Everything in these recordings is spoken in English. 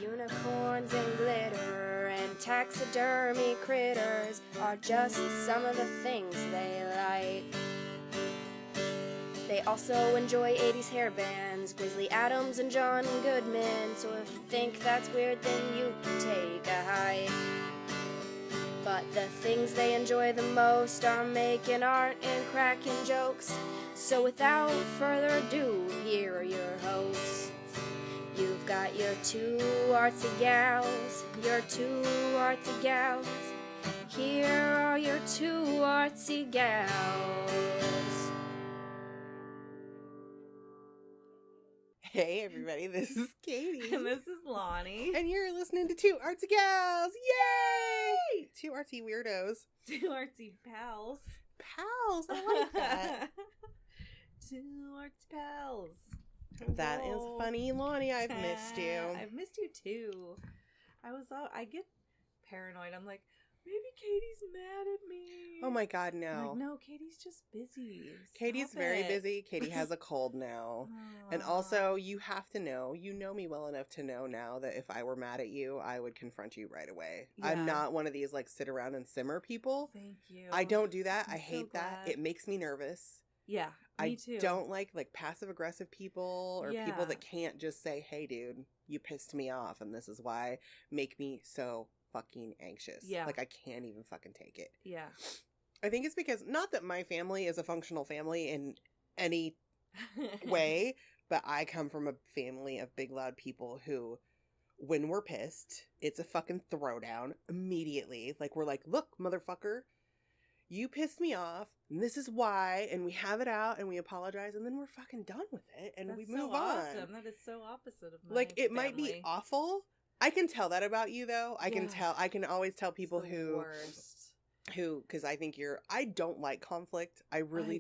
Unicorns and glitter and taxidermy critters are just some of the things they like. They also enjoy 80s hair bands, Grizzly Adams and John Goodman, so if you think that's weird, then you can take a hike. But the things they enjoy the most are making art and cracking jokes. So without further ado, here are your hosts. You've got your two artsy gals, Here are your two artsy gals. Hey everybody, this is Katie. And this is Lonnie. And you're listening to Two Artsy Gals! Yay! Two artsy weirdos. Two artsy pals. Pals, I like that. Two artsy pals. That is funny, Lonnie. I've missed you. I've missed you too. I get paranoid. I'm like, maybe Katie's mad at me. Oh my god, I'm no. like, no, Katie's just busy. Katie's very busy. Katie has a cold now. And also, you have to know, you know me well enough to know now that if I were mad at you, I would confront you right away. Yeah. I'm not one of these like sit around and simmer people. Thank you. I don't do that. I'm I hate that. It makes me nervous. Yeah, me too. I don't like passive aggressive people or people that can't just say, hey dude, you pissed me off and this is why. Make me so fucking anxious. Yeah. Like I can't even fucking take it. Yeah. I think it's because, not that my family is a functional family in any way, but I come from a family of big loud people who, when we're pissed, it's a fucking throwdown immediately. Like we're like, look, motherfucker, you pissed me off, and this is why, and we have it out, and we apologize, and then we're fucking done with it, and we move on. Awesome. That is so opposite of my Like, it family. might be awful. I can tell that about you, though. I can always tell people who, because I think I don't like conflict. I really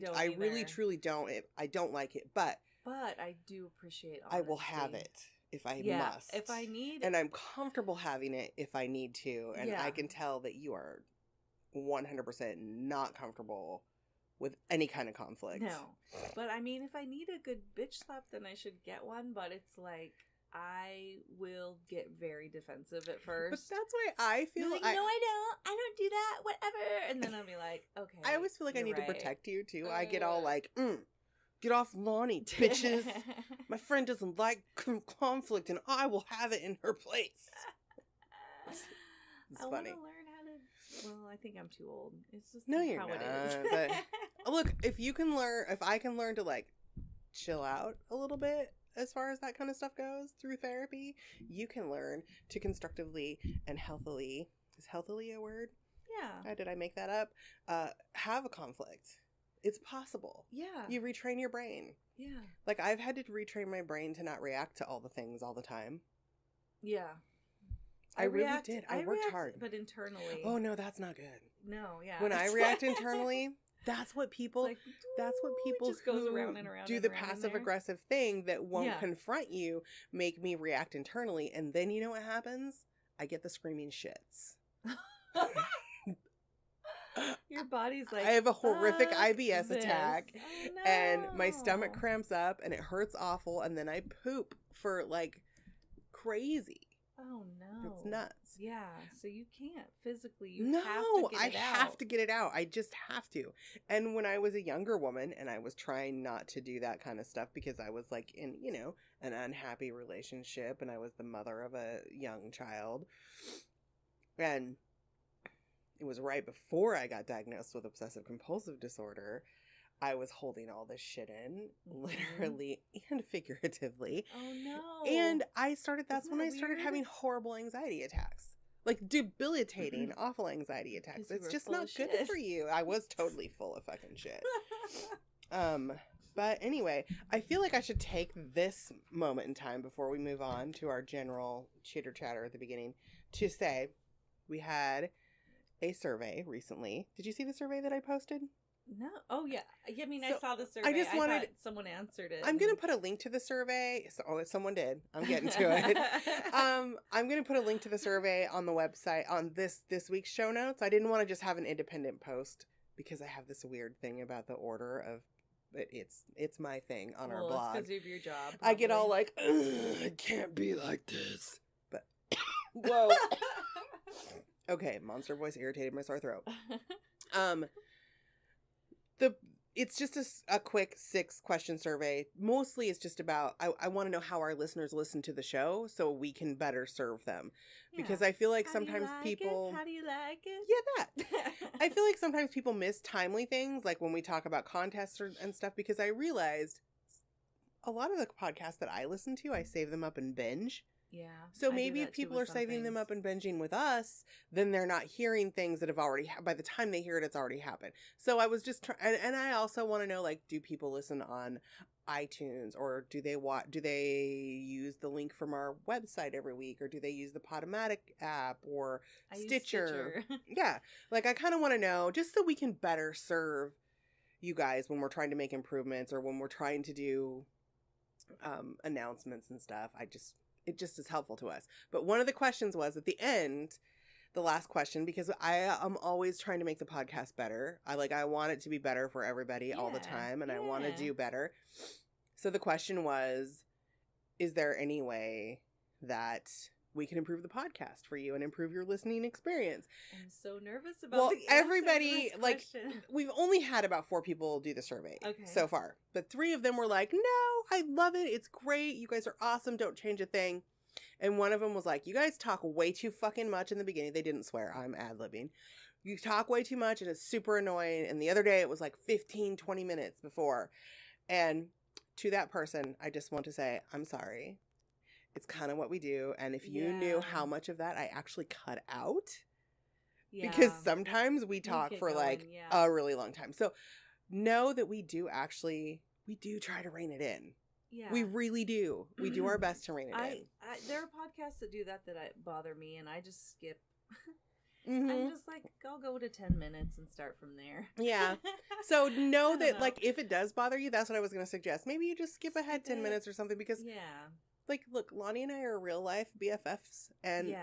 truly don't. I don't like it, but I do appreciate honesty. I will have it if I must. If I need. And I'm comfortable having it if I need to, and I can tell that you are 100% not comfortable with any kind of conflict. No. But I mean, if I need a good bitch slap, then I should get one, but it's like, I will get very defensive at first. But that's why I feel like, no, I don't do that, whatever. And then I'll be like, okay. I always feel like I need to protect you, too. I get all like, get off Lonnie, bitches. My friend doesn't like conflict, and I will have it in her place. It's funny. Well, I think I'm too old. It's just no, you're how not. It is. But look, if I can learn to like chill out a little bit as far as that kind of stuff goes through therapy, you can learn to constructively and healthily. Is healthily a word? Yeah. Did I make that up? Have a conflict. It's possible. Yeah. You retrain your brain. Yeah. Like I've had to retrain my brain to not react to all the things all the time. Yeah. I really did. I worked hard. But internally. Oh, no, that's not good. No, yeah. When I react internally, that's what people just goes around and around do the passive aggressive thing that won't confront you, make me react internally. And then you know what happens? I get the screaming shits. Your body's like, I have a horrific IBS attack, oh, no. and my stomach cramps up and it hurts awful. And then I poop for like crazy. Oh no. It's nuts. Yeah. So you can't physically. I have to get it out. I just have to. And when I was a younger woman and I was trying not to do that kind of stuff because I was like in, an unhappy relationship and I was the mother of a young child. And it was right before I got diagnosed with obsessive compulsive disorder. I was holding all this shit in, literally and figuratively. Oh, no. And that's when I started having horrible anxiety attacks. Like debilitating, awful anxiety attacks. It's just not good for you. I was totally full of fucking shit. But anyway, I feel like I should take this moment in time before we move on to our general chitter chatter at the beginning to say we had a survey recently. Did you see the survey that I posted? No. Oh, yeah. I mean, So, I saw the survey. I thought someone answered it. I'm going to put a link to the survey. Someone did. I'm getting to it. I'm going to put a link to the survey on the website on this week's show notes. I didn't want to just have an independent post because I have this weird thing about the order of it's my thing on our blog. It's because of your job. Probably. I get all like, it can't be like this. But Whoa. Okay, monster voice irritated my sore throat. It's just a quick 6-question survey. Mostly it's just about, I want to know how our listeners listen to the show so we can better serve them. Yeah. Because I feel like sometimes people... How do you like it? Yeah, that. I feel like sometimes people miss timely things, like when we talk about contests and stuff, because I realized a lot of the podcasts that I listen to, I save them up and binge. Yeah. So maybe if people are saving them up and binging with us, then they're not hearing things that have already, by the time they hear it, it's already happened. So I was just trying, and I also want to know, like, do people listen on iTunes, or do they use the link from our website every week, or do they use the Podomatic app or Stitcher? Yeah. Like, I kind of want to know, just so we can better serve you guys when we're trying to make improvements, or when we're trying to do announcements and stuff. It just is helpful to us. But one of the questions was at the end, the last question, because I am always trying to make the podcast better. I want it to be better for everybody all the time, and I want to do better. So the question was, is there any way that we can improve the podcast for you and improve your listening experience? I'm so nervous about the everybody, to this like, question. We've only had about 4 people do the survey so far, but 3 of them were like, no, I love it. It's great. You guys are awesome. Don't change a thing. And one of them was like, you guys talk way too fucking much in the beginning. They didn't swear. I'm ad-libbing. You talk way too much and it's super annoying. And the other day it was like 15, 20 minutes before. And to that person, I just want to say, I'm sorry. It's kind of what we do. And if you knew how much of that I actually cut out, because sometimes we talk for a really long time. So know that we do try to rein it in. Yeah. We really do. We do our best to rein it in. There are podcasts that do that bother me, and I just skip. I'm just like, I'll go to 10 minutes and start from there. Yeah. So know that, like, if it does bother you, that's what I was going to suggest. Maybe you just skip ahead 10 minutes or something, because, like, look, Lonnie and I are real life BFFs, and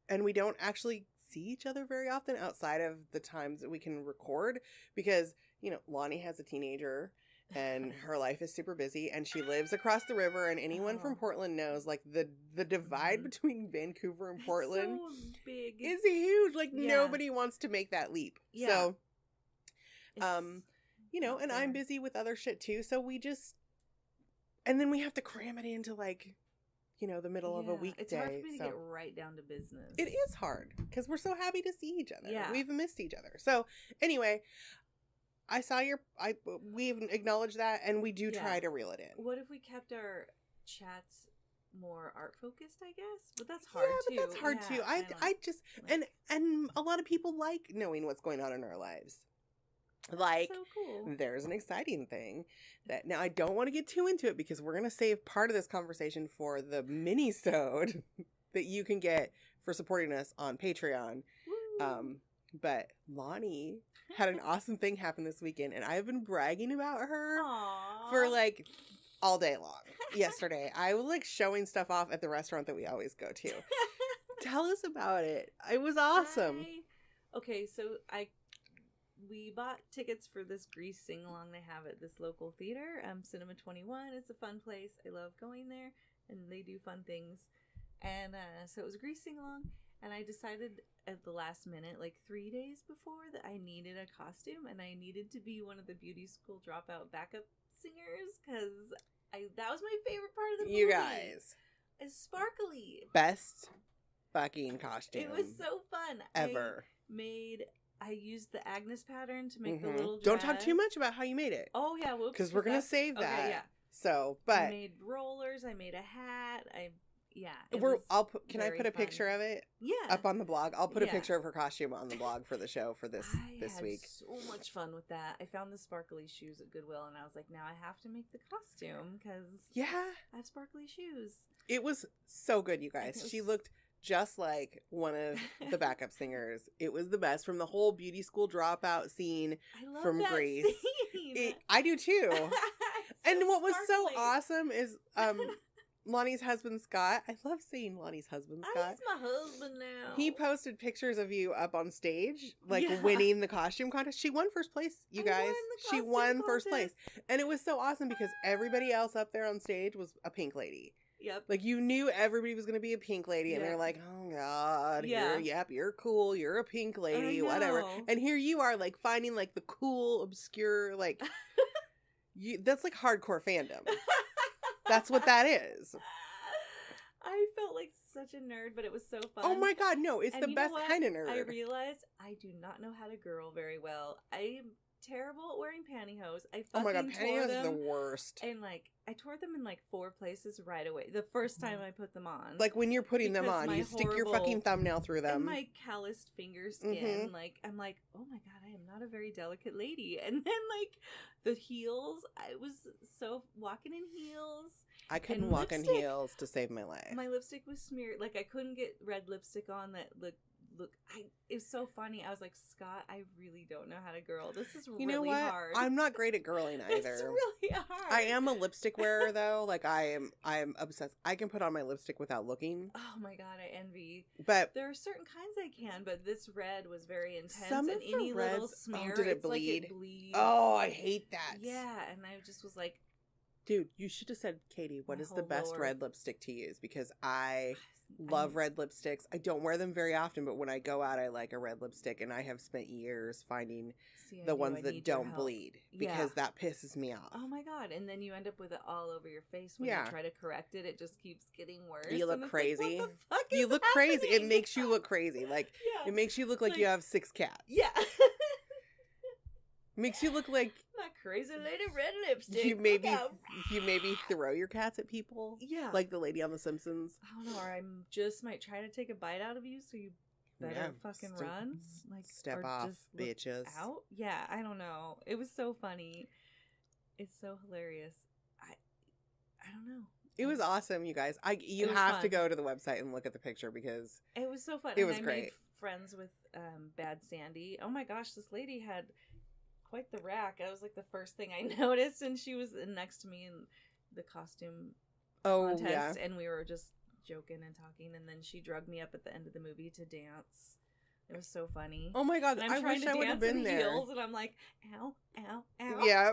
and we don't actually see each other very often outside of the times that we can record, because, you know, Lonnie has a teenager. And her life is super busy, and she lives across the river, and anyone from Portland knows, like, the divide between Vancouver and Portland is huge. Like, nobody wants to make that leap. So, you know, and I'm busy with other shit too, so we just, and then we have to cram it into, like, you know, the middle of a weekday. It's hard for me to get right down to business. It is hard, because we're so happy to see each other. Yeah. We've missed each other. So, anyway, I saw we've acknowledged that, and we do try to reel it in. What if we kept our chats more art focused, I guess? But that's hard too. But that's hard too. I just, and a lot of people like knowing what's going on in our lives. Like, so cool. There's an exciting thing that, now I don't want to get too into it, because we're going to save part of this conversation for the mini-sode that you can get for supporting us on Patreon. Woo. But Lonnie had an awesome thing happen this weekend, and I've been bragging about her for, like, all day long. Yesterday, I was, like, showing stuff off at the restaurant that we always go to. Tell us about it. It was awesome. We bought tickets for this Grease sing-along they have at this local theater, Cinema 21. It's a fun place. I love going there, and they do fun things. And so it was a Grease sing-along. And I decided at the last minute, like 3 days before, that I needed a costume, and I needed to be one of the beauty school dropout backup singers, because that was my favorite part of the movie. You guys. It's sparkly. Best fucking costume. It was so fun. Ever. I used the Agnes pattern to make the little dress. Don't talk too much about how you made it. Oh, yeah. Whoops. Because we're going to save that. Okay, yeah. So, I made rollers. I made a hat. Can I put a picture of it? Yeah. Up on the blog? I'll put a picture of her costume on the blog for the show for this week. I had so much fun with that. I found the sparkly shoes at Goodwill, and I was like, now I have to make the costume, because I have sparkly shoes. It was so good, you guys. She looked just like one of the backup singers. It was the best, from the whole beauty school dropout scene from Grease. I do too. And what was so awesome is Lonnie's husband, Scott. I love saying Lonnie's husband, Scott. He's my husband now. He posted pictures of you up on stage, like winning the costume contest. She won first place, you guys. She won first place. And it was so awesome, because everybody else up there on stage was a pink lady. Yep. Like, you knew everybody was going to be a pink lady, and Yeah. they're like, oh, God, Yeah. yep, you're cool, you're a pink lady, whatever. know. And here you are, like, finding, like, the cool, obscure, like, that's, like, hardcore fandom. That's what that is. I felt like such a nerd, but it was so fun. Oh, my God, no, it's And the you know best what? kind of nerd. I realized I do not know how to girl very well. I'm terrible at wearing pantyhose. I Oh, my God, fucking tore pantyhose is them. the worst. And, like, I tore them in, like, 4 places right away. The first time I put them on. Like, when you're putting them Because on, my you stick your horrible- fucking thumbnail through them. And my calloused finger skin, like, I'm like, oh my God, I am not a very delicate lady. And then, like, the heels, I was so walking in heels. I couldn't and walk in lipstick. heels to save my life. My lipstick was smeared. Like, I couldn't get red lipstick on that it was so funny. I was like, Scott, I really don't know how to girl. This is You know really what? hard. I'm not great at girling either. It's really hard. I am a lipstick wearer though. Like I am obsessed. I can put on my lipstick without looking. Oh my God, I envy. But There are certain kinds I can, but this red was very intense. some and of the any little reds- oh, smear, did it it's like bleed? it bleeds. oh, I hate that. Yeah, and I just was like, Dude, you should have said, Katie, what My is the whole best lower- red lipstick to use? Because I love red lipsticks. I don't wear them very often, but when I go out, I like a red lipstick, and I have spent years finding See, I the do. ones I that need your don't help. bleed Yeah. because that pisses me off. Oh my God. And then you end up with it all over your face when Yeah. you try to correct it. It just keeps getting worse. You look and it's crazy. Like, what the fuck You is look crazy. It happening? makes you look crazy. Like Yeah. it makes you look like you Like- have 6 cats. Yeah. Makes you look like That crazy lady red lipstick. you Look maybe out. throw your cats at people. Yeah. Like the lady on The Simpsons. I don't know, or I just might try to take a bite out of you, so you better Yeah, fucking step- run. Like, Step or off, just look bitches. out. Yeah, I don't know. It was so funny. It's so hilarious. I don't know. It was awesome, you guys. You It was have to fun. go to the website and look at the picture because It was so fun. It and was I great. made friends with Bad Sandy. Oh my gosh, this lady had quite the rack. That was like the first thing I noticed, and she was next to me in the costume contest, and we were just joking and talking, and then she drugged me up at the end of the movie to dance. It was so funny. Oh my god, and I'm I trying wish to I would have dance been in there. heels, and I'm like, ow, ow, ow. Yeah,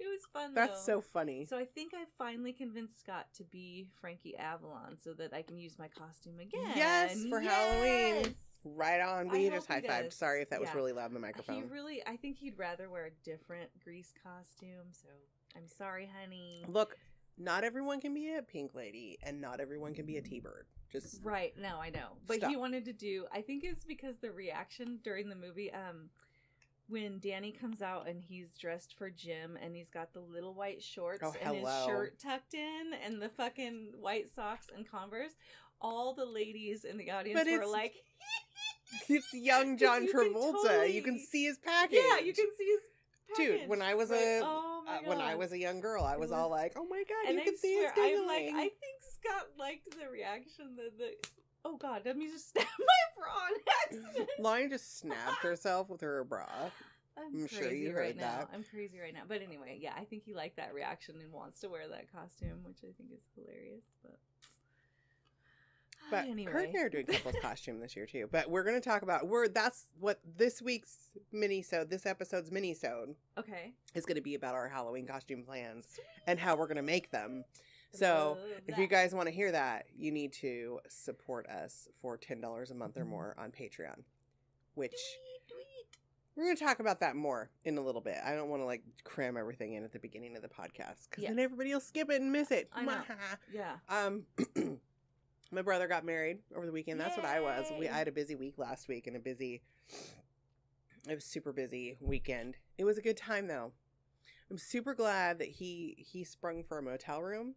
It was fun. that's though. so funny. So I think I finally convinced Scott to be Frankie Avalon so that I can use my costume again. Yes, for Halloween. Yes! Right on. I We hope just he high fived. does. Sorry if that was Yeah. really loud in the microphone. I think he'd rather wear a different Grease costume, so I'm sorry, honey. Look, not everyone can be a pink lady, and not everyone can be a T-bird. Just Right, no, I know. But Stop. he wanted to do, I think it's because the reaction during the movie, when Danny comes out and he's dressed for Jim and he's got the little white shorts Oh, and his hello. shirt tucked in and the fucking white socks and Converse, all the ladies in the audience But were it's- like, it's young John You can Travolta. totally- You can see his package. yeah, you can see his package. Dude, when I was Like, oh my when I God. was a young girl, I was all was- like, "Oh my god, And you I can see his swear, I'm like, dingling." I think Scott liked the reaction. Oh God, let me just snap my bra on accident. Lion just snapped herself with her bra. I'm sure crazy you heard right now. that. I'm crazy right now. But anyway, yeah, I think he liked that reaction and wants to wear that costume, which I think is hilarious. But anyway. Kurt and I are doing couples costume this year too. But we're gonna talk about that's what this week's this episode's mini-sode Okay. is gonna be about our Halloween costume plans and how we're gonna make them. So Love if you that. guys want to hear that, you need to support us for $10 a month or more on Patreon, which we're going to talk about that more in a little bit. I don't want to like cram everything in at the beginning of the podcast because Yeah. then everybody will skip it and miss it. I know. Yeah. My brother got married over the weekend. That's what I was. Yay. I had a busy week last week and it was super busy weekend. It was a good time though. I'm super glad that he sprung for a motel room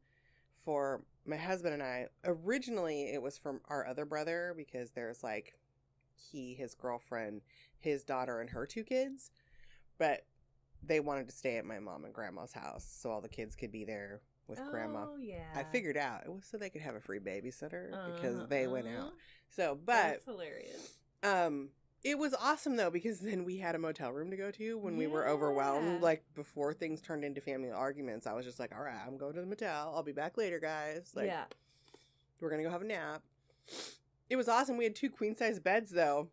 for my husband and I. Originally, it was from our other brother because there's like his girlfriend, his daughter, and her 2 kids. But they wanted to stay at my mom and grandma's house so all the kids could be there with grandma. Oh, yeah. I figured out it was so they could have a free babysitter because they went out. So, but That's hilarious. it was awesome though because then we had a motel room to go to when we were overwhelmed. Yeah. Like before things turned into family arguments, I was just like, "All right, I'm going to the motel. I'll be back later, guys." Like, yeah. we're gonna go have a nap. It was awesome. We had 2 queen size beds though.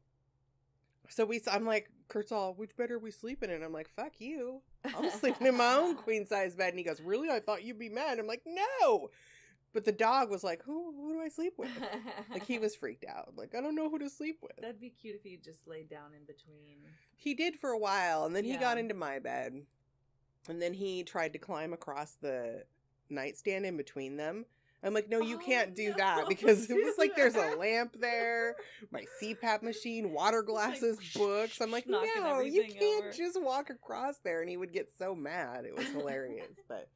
So I'm like, Kurt's all, which bed are we sleeping in? I'm like, fuck you. I'm sleeping in my own queen size bed. And he goes, really? I thought you'd be mad. I'm like, no. But the dog was like, who do I sleep with? Like, he was freaked out. Like, I don't know who to sleep with. That'd be cute if you just laid down in between. He did for a while, and then he got into my bed. And then he tried to climb across the nightstand in between them. I'm like, no, you can't do that, because it was like there's a lamp there, my CPAP machine, water glasses, books. I'm like, no, you can't just walk across there. And he would get so mad. It was hilarious. But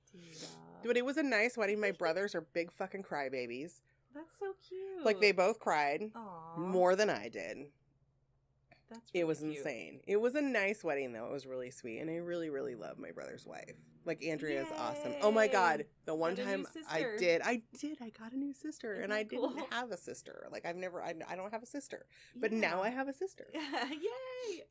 it was a nice wedding. My brothers are big fucking crybabies. That's so cute. Like, they both cried. Aww. More than I did. That's really It was cute. insane. It was a nice wedding, though. It was really sweet. And I really, really love my brother's wife. Like, Andrea's awesome. Oh my God. The one time I got a new sister. Isn't and I that cool? didn't have a sister. Like, I don't have a sister. But now I have a sister. Yay!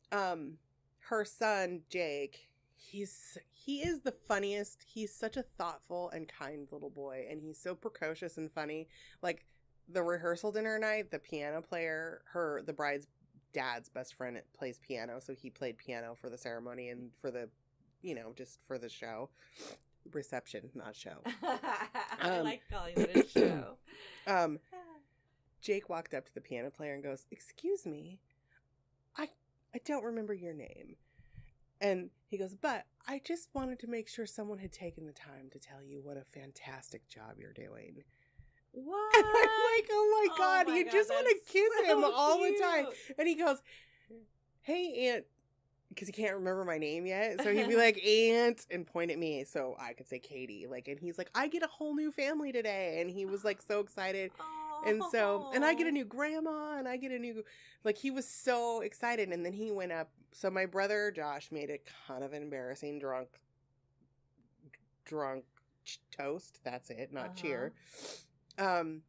Her son, Jake, he is the funniest. He's such a thoughtful and kind little boy. And he's so precocious and funny. Like, the rehearsal dinner night, the piano player, the bride's dad's best friend plays piano, so he played piano for the ceremony and for the, just for the show. Reception, not show. I like calling it a show. Jake walked up to the piano player and goes, "Excuse me, I don't remember your name." And he goes, "But I just wanted to make sure someone had taken the time to tell you what a fantastic job you're doing." What? And I'm like, oh my God, you just want to kiss him all the time. And he goes, "Hey, Aunt," because he can't remember my name yet. So he'd be like, "Aunt," and point at me so I could say Katie. Like, and he's like, "I get a whole new family today." And he was like so excited. And I get a new grandma, and I get a new, like, he was so excited. And then he went up. So my brother Josh made a kind of embarrassing drunk toast. That's it, not cheer. And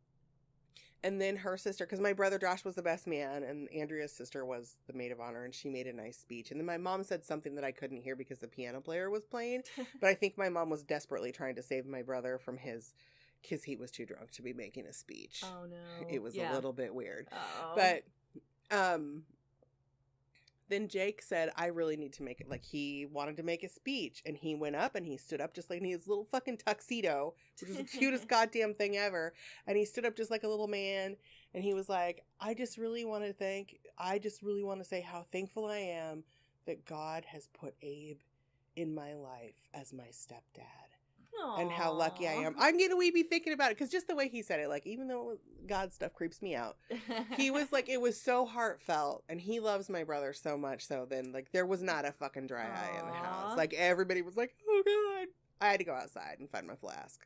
then her sister, because my brother Josh was the best man, and Andrea's sister was the maid of honor, and she made a nice speech. And then my mom said something that I couldn't hear because the piano player was playing, but I think my mom was desperately trying to save my brother from because he was too drunk to be making a speech. Oh no. It was a little bit weird. Oh. But then Jake said, "I really need to make it." Like, he wanted to make a speech, and he went up and he stood up just like in his little fucking tuxedo, which was the cutest goddamn thing ever. And he stood up just like a little man, and he was like, I just really want to say how thankful I am that God has put Abe in my life as my stepdad. Aww. And how lucky I am. I'm getting weepy thinking about it, because just the way he said it, like, even though God stuff creeps me out, he was like, it was so heartfelt, and he loves my brother so much. So then, like, there was not a fucking dry eye in the house. Like, everybody was like, oh God. I had to go outside and find my flask,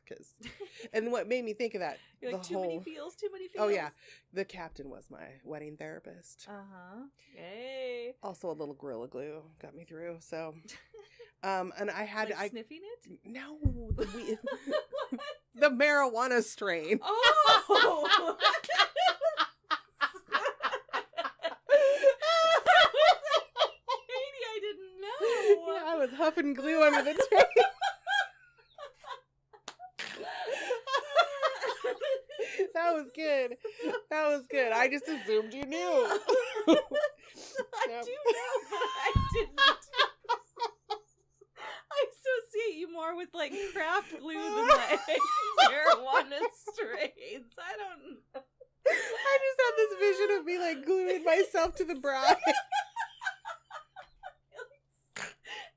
and what made me think of that, You're like, too many feels. Oh yeah, the captain was my wedding therapist. Yay. Also a little Gorilla Glue got me through. So, and I had sniffing it? No, the marijuana strain. Oh. Katie, I didn't know. Yeah, I was huffing glue under the table. That was good. That was good. I just assumed you knew. I do know, but I didn't. I associate you more with, like, craft glue than, like, marijuana strains. I don't know. I just had this vision of me, like, gluing myself to the bride.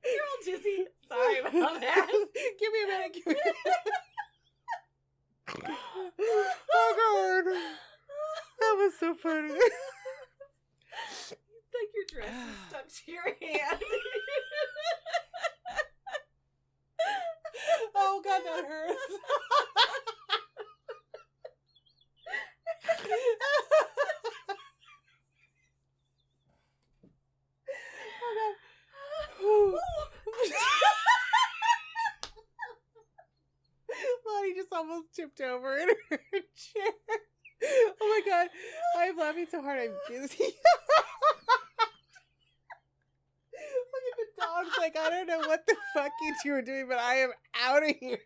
You're all dizzy. Sorry about that. Give me a minute. Oh God, that was so funny. It's like your dress is stuck to your hand. Oh God, that hurts. Oh God. Lonnie just almost tipped over in her chair. Oh my God, I'm laughing so hard I'm dizzy. Look at the dogs, like, I don't know what the fuck you two are doing, but I am out of here.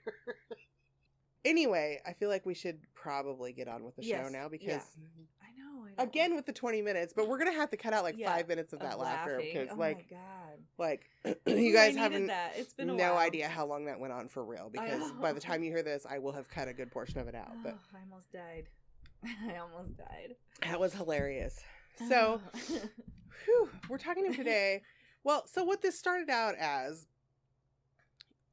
Anyway, I feel like we should probably get on with the show now, because I know, I Again with the 20 minutes, but we're going to have to cut out like 5 minutes of that laughter laughing. because oh like, my God. like you guys haven't that. It's been no while. idea how long that went on for real because by the time you hear this, I will have cut a good portion of it out. But I almost died. I almost died. That was hilarious. So, whew, we're talking to him today. Well, so what this started out as,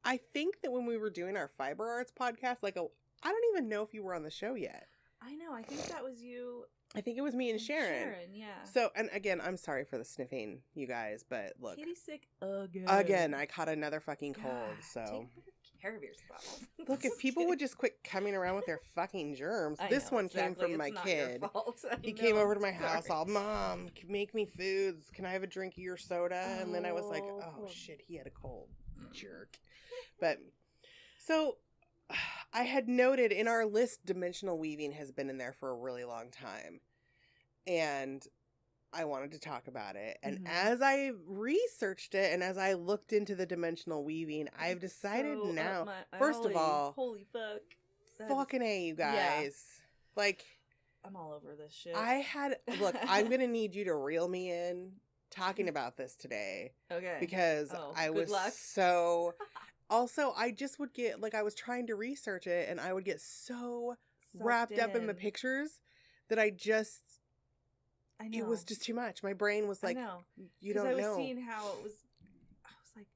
I think that when we were doing our fiber arts podcast, I don't even know if you were on the show yet. I know. I think that was you. I think it was me and Sharon. Sharon, yeah. So, and again, I'm sorry for the sniffing, you guys, but look. Kitty's sick again. Again, I caught another fucking cold, God, so. take better care of yourself. Look, if people would just quit coming around with their fucking germs. This one came from my kid. He came over to my house all, Mom, make me foods. Can I have a drink of your soda? And then I was like, oh shit, he had a cold. Jerk. But, so, I had noted in our list, dimensional weaving has been in there for a really long time. And I wanted to talk about it. And as I researched it and as I looked into the dimensional weaving, I've decided now, first of all, holy fuck. Fucking A, you guys. Yeah. Like, I'm all over this shit. Look, I'm going to need you to reel me in talking about this today. Okay. Because I was so... Also, I just would get, I was trying to research it, and I would get so wrapped up in the pictures that I know. It was just too much. My brain was like, you don't know. Because I was seeing how it was, I was like,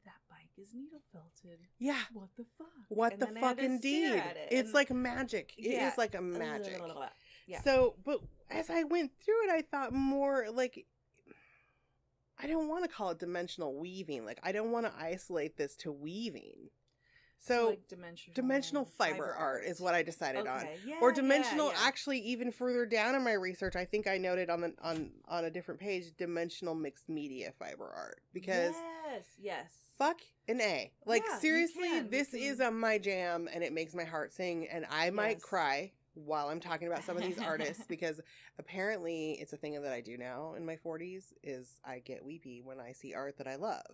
that bike is needle felted. Yeah. What the fuck? What the fuck indeed? It's like magic. It is like a magic. Yeah. So, but as I went through it, I thought more I don't want to call it dimensional weaving. I don't want to isolate this to weaving. So dimensional fiber art is what I decided on. Yeah, or dimensional, actually even further down in my research, I think I noted on a different page, dimensional mixed media fiber art. Because yes. Fuck an A. Seriously, this is my jam and it makes my heart sing and I might cry while I'm talking about some of these artists because apparently it's a thing that I do now in my 40s is I get weepy when I see art that I love.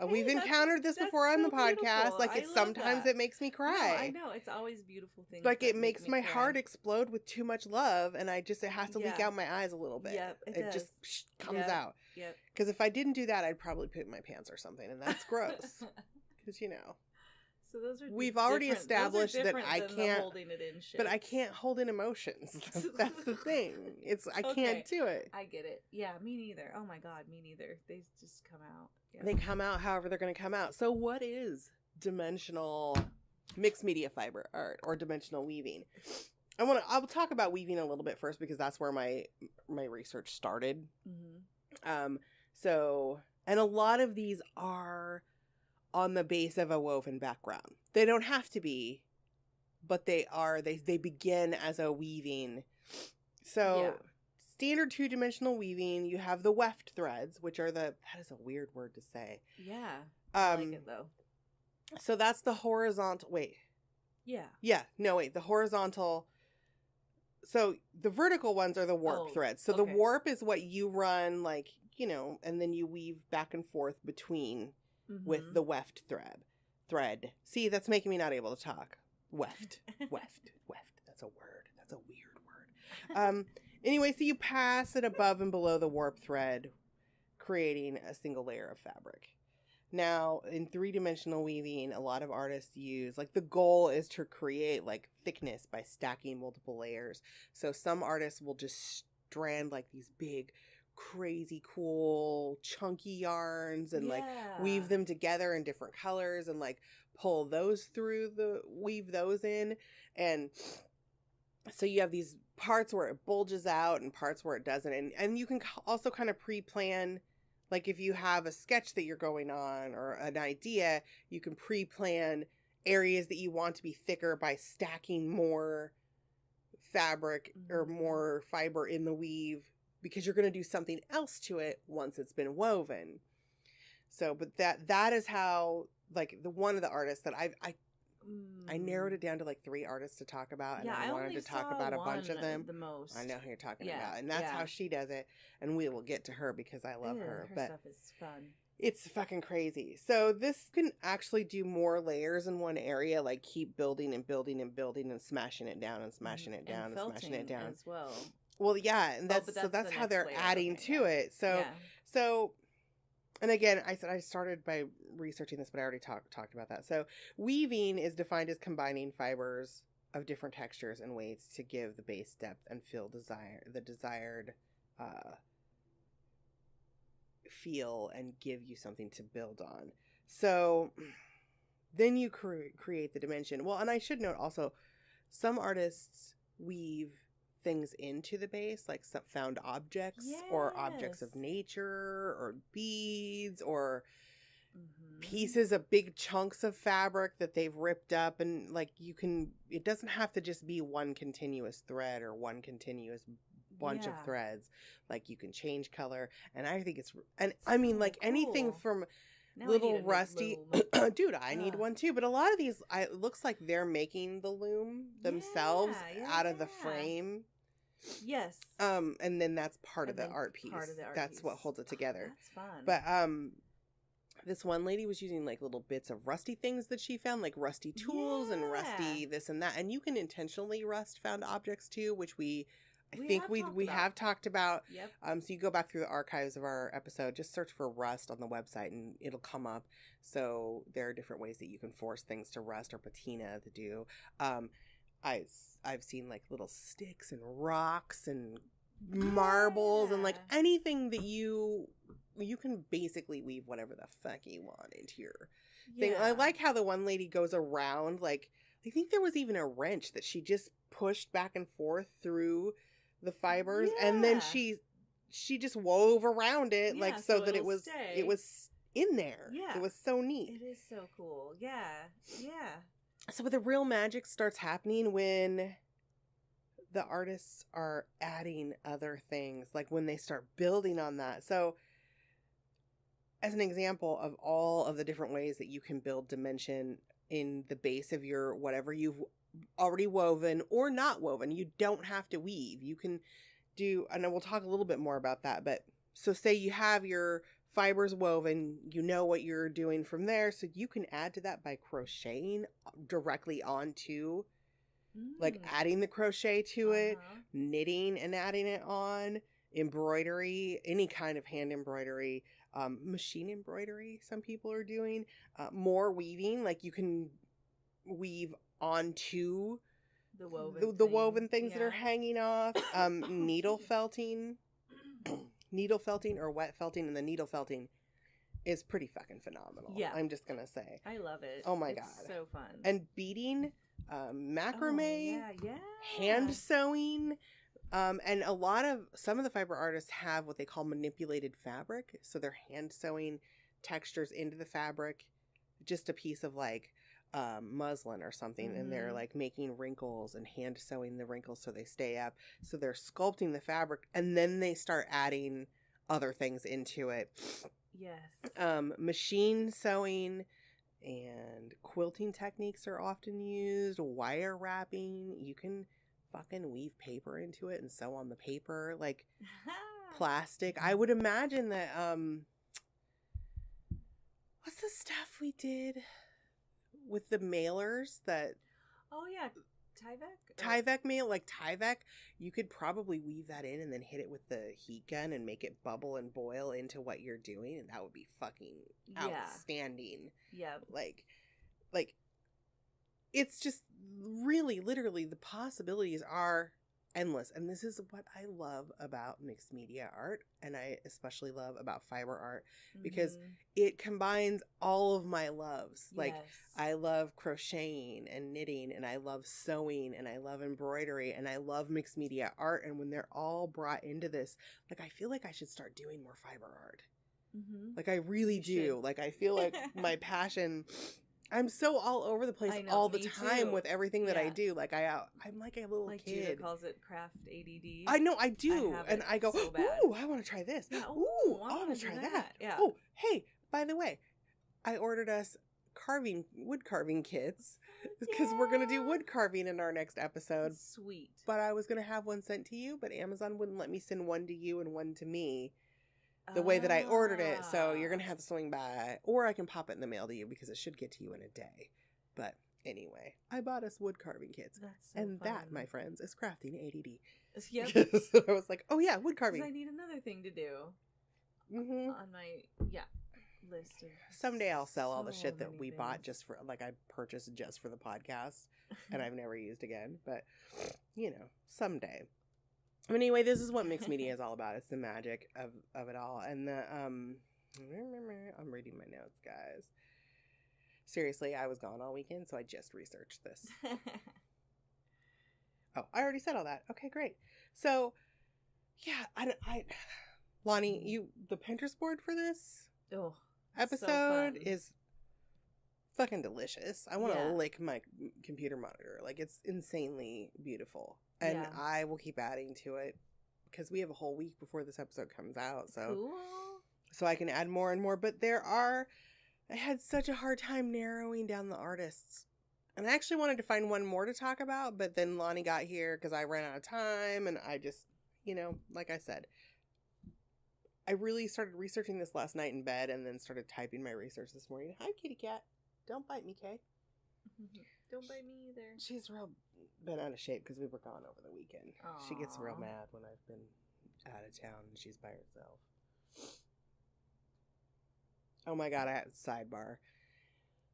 We've encountered this before on the podcast. Sometimes it makes me cry. No, I know. It's always beautiful things. It makes my heart explode with too much love and it has to leak out my eyes a little bit. Yep, it just comes out. Yep. Because if I didn't do that, I'd probably poop my pants or something and that's gross. Because, So those are we've already established that I can't holding it in shit. But I can't hold in emotions. That's the thing. I can't do it. I get it. Yeah, me neither. Oh my God, me neither. They just come out. Yeah. They come out however they're going to come out. So what is dimensional mixed media fiber art or dimensional weaving? I'll talk about weaving a little bit first because that's where my research started. Mm-hmm. And a lot of these are on the base of a woven background. They don't have to be, but they are. They begin as a weaving. So standard 2-dimensional weaving, you have the weft threads, which are that is a weird word to say. Yeah. I like it though. So that's the horizontal, the horizontal. So the vertical ones are the warp threads. So the warp is what you run and then you weave back and forth between with the weft thread. See, that's making me not able to talk. Weft. That's a word. That's a weird word. Anyway, so you pass it above and below the warp thread, creating a single layer of fabric. Now, in 3-dimensional weaving, a lot of artists use, the goal is to create, thickness by stacking multiple layers. So some artists will just strand, these big, crazy cool chunky yarns and weave them together in different colors and pull those weave those in, and so you have these parts where it bulges out and parts where it doesn't, and you can also kind of pre-plan, if you have a sketch that you're going on or an idea, you can pre-plan areas that you want to be thicker by stacking more fabric or more fiber in the weave, because you're going to do something else to it once it's been woven. So, but that is how, one of the artists that I narrowed it down to 3 artists to talk about, and I wanted to talk about a bunch of them. The most. I know who you're talking about, and that's how she does it, and we will get to her because I love her. Her but stuff is fun. It's fucking crazy. So this can actually do more layers in one area, keep building and building and building and smashing it down and smashing it down and smashing it down as well. Well, yeah, and that's but so that's the how next they're layer. adding Okay, to yeah. it. So Yeah. so and again, I said I started by researching this, but I already talked about that. So weaving is defined as combining fibers of different textures and weights to give the base depth and feel the desired feel and give you something to build on. So then you create the dimension. Well, and I should note also, some artists weave things into the base, like some found objects or objects of nature or beads or pieces of big chunks of fabric that they've ripped up, and like it doesn't have to just be one continuous thread or one continuous bunch of threads. Like you can change color, and I think I mean, like anything from now little rusty dude, I need one too, but a lot of these it looks like they're making the loom themselves out of the frame. Yes. And then that's part of the art piece. That's what holds it together. That's fun. But this one lady was using like little bits of rusty things that she found, like rusty tools and rusty this and that. And you can intentionally rust found objects too, which we have talked about. Yep. So you go back through the archives of our episode, just search for rust on the website and it'll come up. So there are different ways that you can force things to rust or patina to do. I've seen like little sticks and rocks and marbles and like anything that you can basically weave whatever the fuck you want into your thing. I like how the one lady goes around, like I think there was even a wrench that she just pushed back and forth through the fibers and then she just wove around it like so that it was in there. Yeah. It was so neat. It is so cool. Yeah. So the real magic starts happening when the artists are adding other things, like when they start building on that. So as an example of all of the different ways that you can build dimension in the base of your whatever you've already woven or not woven, you don't have to weave. You can do, and we'll talk a little bit more about that, but so say you have your fibers woven, you know what you're doing from there, so you can add to that by crocheting directly onto, like adding the crochet to it, knitting and adding it on, embroidery, any kind of hand embroidery, machine embroidery some people are doing, more weaving, like you can weave onto the woven things that are hanging off, needle felting or wet felting, and the needle felting is pretty fucking phenomenal. Yeah, I'm just gonna say, I love it. Oh my god, so fun. And beading, macrame, hand sewing, and some of the fiber artists have what they call manipulated fabric, so they're hand sewing textures into the fabric, just a piece of like muslin or something, and they're like making wrinkles and hand sewing the wrinkles so they stay up, so they're sculpting the fabric and then they start adding other things into it. Machine sewing and quilting techniques are often used. Wire wrapping, you can fucking weave paper into it and sew on the paper, like plastic. I would imagine that what's the stuff we did with the mailers that Tyvek mail, like Tyvek, you could probably weave that in and then hit it with the heat gun and make it bubble and boil into what you're doing, and that would be fucking outstanding. Like it's just really literally the possibilities are endless, and this is what I love about mixed media art, and I especially love about fiber art, because it combines all of my loves. Like I love crocheting and knitting, and I love sewing, and I love embroidery, and I love mixed media art, and when they're all brought into this, like I feel like I should start doing more fiber art. Like I really do. Like I feel like my passion, I'm so all over the place all the time with everything that I do. Like I'm like a little kid. Judah calls it craft ADD. I know, I do. And I go, so ooh, I want to try this. Yeah, ooh, I want to try that. Yeah. Oh, hey, by the way, I ordered us wood carving kits because we're going to do wood carving in our next episode. Sweet. But I was going to have one sent to you, but Amazon wouldn't let me send one to you and one to me the way that I ordered it. So you're going to have to swing by, or I can pop it in the mail to you because it should get to you in a day. But Anyway, I bought us wood carving kits. That's so and fun. that, my friends, is crafting ADD. Yep. So I was like, oh yeah, wood 'Cause carving. I need another thing to do Mm-hmm. on my list of Someday I'll sell all the so shit that many we things. bought just for, like, I purchased just for the podcast and I've never used again. But, you know, someday. Anyway, this is what mixed media is all about. It's the magic of it all. And the, I'm reading my notes, guys. Seriously, I was gone all weekend, so I just researched this. Oh, I already said all that. Okay, great. So, yeah, Lonnie, the Pinterest board for this episode is fucking delicious. I want to lick my computer monitor. Like, it's insanely beautiful. And I will keep adding to it because we have a whole week before this episode comes out. So I can add more and more. But I had such a hard time narrowing down the artists. And I actually wanted to find one more to talk about, but then Lonnie got here because I ran out of time, and I just, like I said, I really started researching this last night in bed and then started typing my research this morning. Hi, kitty cat. Don't bite me, Kay. Don't bite me either. She's been out of shape because we were gone over the weekend. Aww. She gets real mad when I've been out of town and she's by herself. Oh my God, I have a sidebar.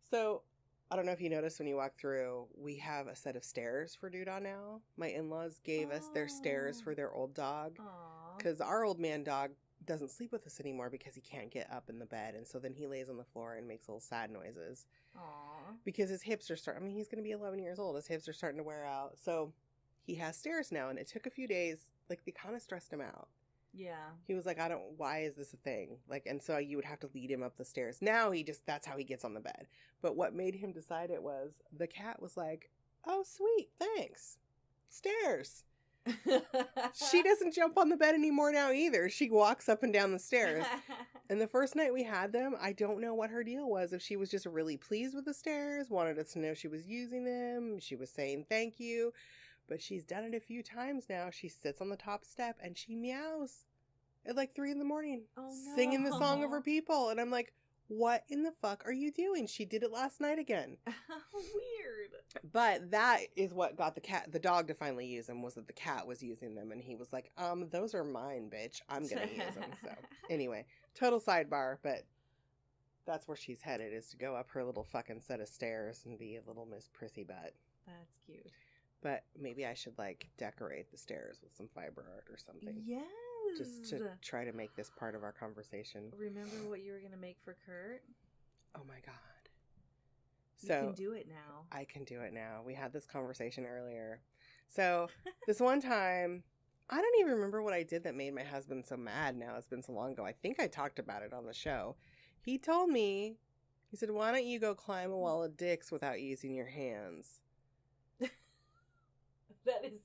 So, I don't know if you noticed when you walk through, we have a set of stairs for Doodah now. My in-laws gave us their stairs for their old dog. Because our old man dog doesn't sleep with us anymore because he can't get up in the bed. And so then he lays on the floor and makes little sad noises. Aww. Because his hips are he's going to be 11 years old. His hips are starting to wear out. So he has stairs now. And it took a few days. Like, they kind of stressed him out. Yeah. He was like, why is this a thing? Like, and so you would have to lead him up the stairs. Now that's how he gets on the bed. But what made him decide it was the cat was like, oh, sweet, thanks. Stairs. She doesn't jump on the bed anymore now either. She walks up and down the stairs. And the first night we had them, I don't know what her deal was. If she was just really pleased with the stairs, wanted us to know she was using them, she was saying thank you. But she's done it a few times now. She sits on the top step and she meows at like 3 a.m, singing the song of her people. And I'm like, what in the fuck are you doing? She did it last night again. Weird. But that is what got the dog to finally use them, was that the cat was using them. And he was like, those are mine, bitch. I'm going to use them. So anyway, total sidebar, but that's where she's headed, is to go up her little fucking set of stairs and be a little Miss Prissy Butt. That's cute. But maybe I should, like, decorate the stairs with some fiber art or something. Yes. Just to try to make this part of our conversation. Remember what you were going to make for Kurt? Oh, my God. So, you can do it now. I can do it now. We had this conversation earlier. So, this one time, I don't even remember what I did that made my husband so mad now. It's been so long ago. I think I talked about it on the show. He told me, he said, why don't you go climb a wall of dicks without using your hands? That is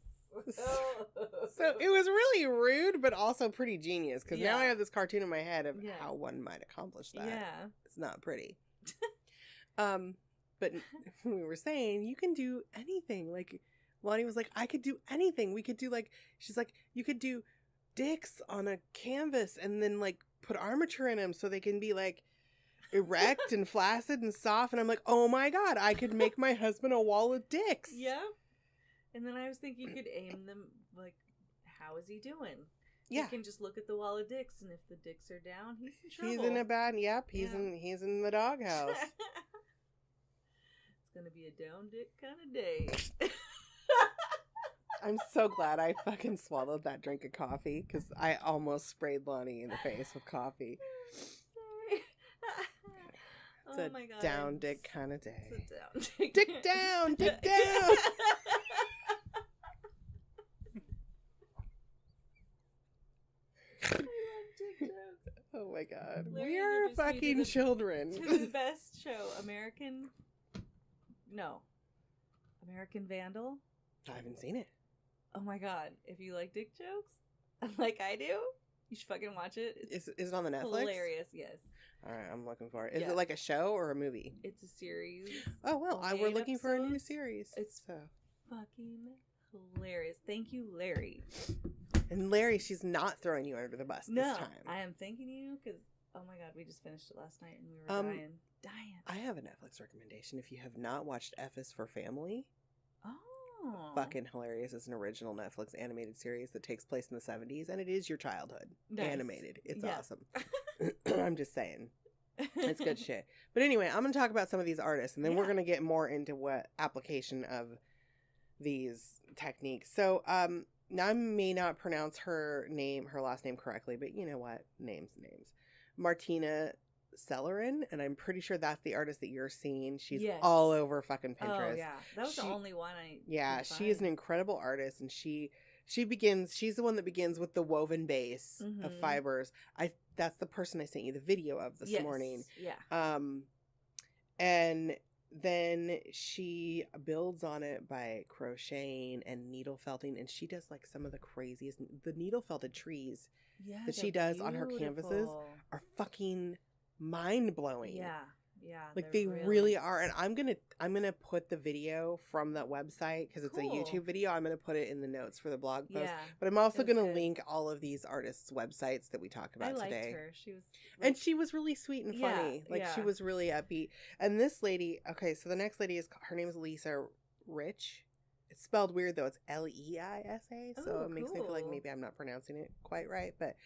so it was really rude, but also pretty genius, because now I have this cartoon in my head of how one might accomplish that. Yeah. It's not pretty. But we were saying, you can do anything. Like, Lonnie was like, I could do anything. We could do, like, she's like, you could do dicks on a canvas and then, like, put armature in them so they can be, like, erect and flaccid and soft. And I'm like, oh my God, I could make my husband a wall of dicks. Yeah. And then I was thinking you could aim them, like, how is he doing? Yeah. You can just look at the wall of dicks, and if the dicks are down, he's in trouble. He's in a bad, he's in the doghouse. It's going to be a down dick kind of day. I'm so glad I fucking swallowed that drink of coffee, because I almost sprayed Lonnie in the face with coffee. It's oh my God. Down dick kind of day. It's a down dick. Dick down, dick down. I love dick jokes. Oh my God. Larry We are fucking children. To the best show, American Vandal. I haven't seen it. Oh my God. If you like dick jokes, like I do, you should fucking watch it. Is it on the Netflix? Hilarious, yes. All right, I'm looking for it. Is it like a show or a movie? It's a series. Oh, well, we're looking for a new series. It's fucking hilarious. Thank you, Larry. And Larry, she's not throwing you under the bus this time. I am thanking you because, oh my God, we just finished it last night and we were dying. dying. I have a Netflix recommendation. If you have not watched F is for Family, Oh. fucking hilarious. It's an original Netflix animated series that takes place in the 70s, and it is your childhood. Nice. Animated. It's Yeah. awesome. I'm just saying. It's good shit. But anyway, I'm going to talk about some of these artists, and then we're going to get more into what application of these techniques. So, now I may not pronounce her last name correctly, but you know what? Names. Martina Sellerin, and I'm pretty sure that's the artist that you're seeing. She's all over fucking Pinterest. Oh, yeah. That was the only one I Yeah, she is an incredible artist, and she's the one that begins with the woven base of fibers. That's the person I sent you the video of this morning. Yeah. And then she builds on it by crocheting and needle felting, and she does like some of the craziest, the needle felted trees that she does on her canvases are fucking mind blowing. Yeah. Like they really are. And I'm gonna put the video from that website because it's a YouTube video. I'm gonna put it in the notes for the blog post. Yeah, but I'm also gonna link all of these artists' websites that we talked about today. I liked her. She was really sweet and funny. She was really upbeat. And this lady, okay, so the next lady her name is Lisa Rich. It's spelled weird though. It's Leisa. So it makes me feel like maybe I'm not pronouncing it quite right. But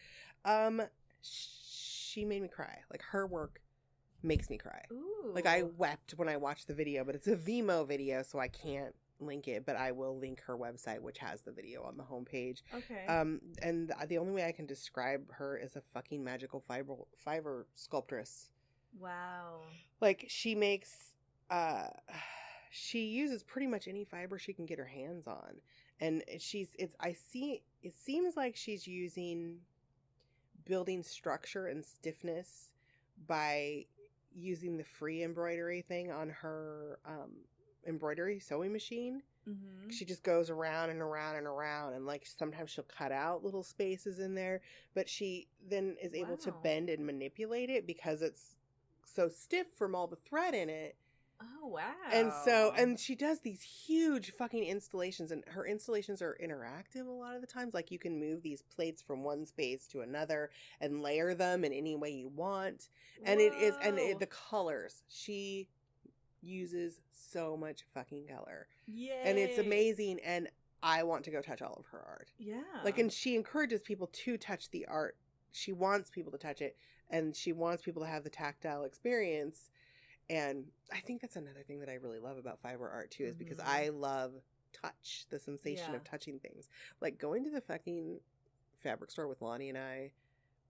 she made me cry. Like her work makes me cry. Ooh. Like I wept when I watched the video, but it's a Vimeo video, so I can't link it, but I will link her website, which has the video on the homepage. Okay. And the only way I can describe her is a fucking magical fiber sculptress. Wow. Like she makes, she uses pretty much any fiber she can get her hands on, and it seems like she's building structure and stiffness by using the free embroidery thing on her embroidery sewing machine. Mm-hmm. She just goes around and around and around, and like sometimes she'll cut out little spaces in there, but she then is able to bend and manipulate it because it's so stiff from all the thread in it. Oh, wow. And she does these huge fucking installations, and her installations are interactive a lot of the times. Like you can move these plates from one space to another and layer them in any way you want. And the colors, she uses so much fucking color. Yay. And it's amazing, and I want to go touch all of her art. Yeah. Like, and she encourages people to touch the art. She wants people to touch it, and she wants people to have the tactile experience. And I think that's another thing that I really love about fiber art too, is because I love touch, the sensation of touching things. Like going to the fucking fabric store with Lonnie and I,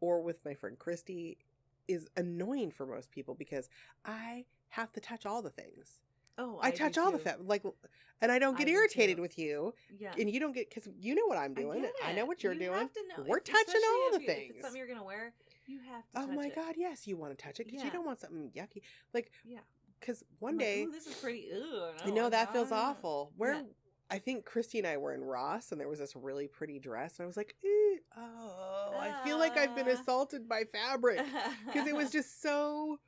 or with my friend Christy, is annoying for most people because I have to touch all the things. Oh, I touch all the fabric, and I don't get irritated with you. Yeah, and you don't get, because you know what I'm doing. I know what you're doing. Have to know. We're touching all the things. If it's something you're gonna wear, you have to. Oh touch my it. God, yes, you want to touch it because you don't want something yucky. Like, yeah, because one day, ooh, this is pretty. Ew, I know that feels awful. I think Christy and I were in Ross, and there was this really pretty dress, and I was like, I feel like I've been assaulted by fabric because it was just so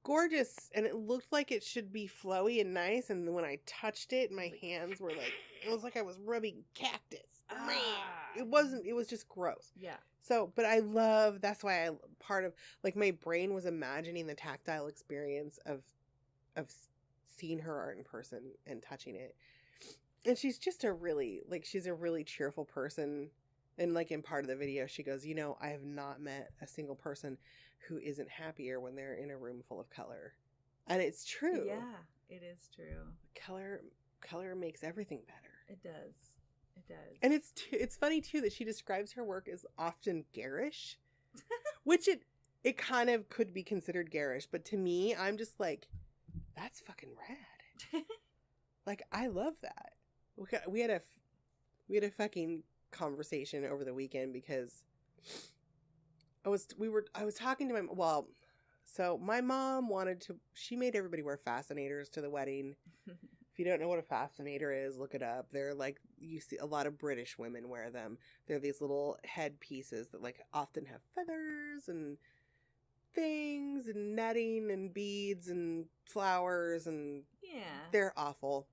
gorgeous, and it looked like it should be flowy and nice, and when I touched it, my hands were like, it was like I was rubbing cactus. It wasn't, it was just gross. Yeah. So, but that's why part of, like, my brain was imagining the tactile experience of seeing her art in person and touching it. And she's just she's a really cheerful person. And like in part of the video, she goes, I have not met a single person who isn't happier when they're in a room full of color. And it's true. Yeah, it is true. Color makes everything better. It does. It does. And it's funny too that she describes her work as often garish, which it kind of could be considered garish, but to me, I'm just like, that's fucking rad. Like, I love that. We had a fucking conversation over the weekend because I was talking to so my mom she made everybody wear fascinators to the wedding. If you don't know what a fascinator is, look it up. They're like, you see a lot of British women wear them. They're these little head pieces that like often have feathers and things and netting and beads and flowers, and they're awful.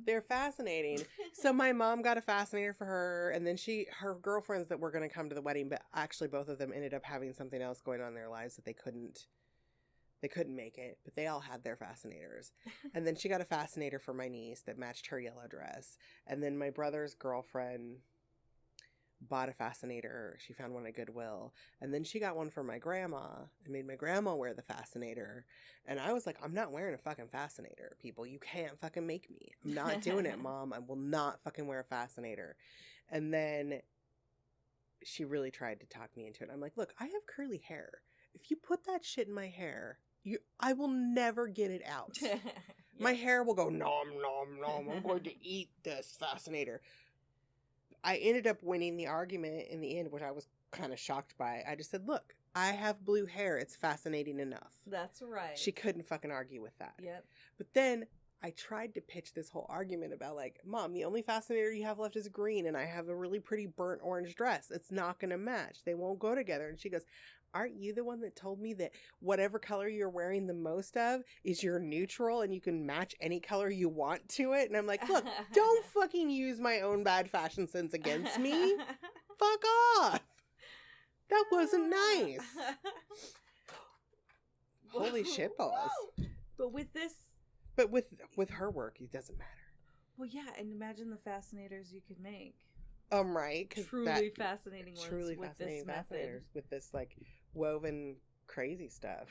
They're fascinating. So my mom got a fascinator for her, and then her girlfriends that were going to come to the wedding, but actually both of them ended up having something else going on in their lives that they couldn't They couldn't make it, but they all had their fascinators. And then she got a fascinator for my niece that matched her yellow dress. And then my brother's girlfriend bought a fascinator. She found one at Goodwill. And then she got one for my grandma and made my grandma wear the fascinator. And I was like, I'm not wearing a fucking fascinator, people. You can't fucking make me. I'm not doing it, Mom. I will not fucking wear a fascinator. And then she really tried to talk me into it. I'm like, look, I have curly hair. If you put that shit in my hair, I will never get it out. Yeah. My hair will go nom nom nom. I'm going to eat this fascinator. I ended up winning the argument in the end, which I was kind of shocked by. I just said, look, I have blue hair. It's fascinating enough. That's right. She couldn't fucking argue with that. Yep. But then I tried to pitch this whole argument about like, Mom, the only fascinator you have left is green, and I have a really pretty burnt orange dress. It's not going to match. They won't go together. And she goes, aren't you the one that told me that whatever color you're wearing the most of is your neutral and you can match any color you want to it? And I'm like, look, don't fucking use my own bad fashion sense against me. Fuck off. That wasn't nice. Holy shitballs. But with this... But with her work, it doesn't matter. Well, yeah, and imagine the fascinators you could make. Right. Truly fascinating ones truly with fascinating this method. With this, like, woven crazy stuff.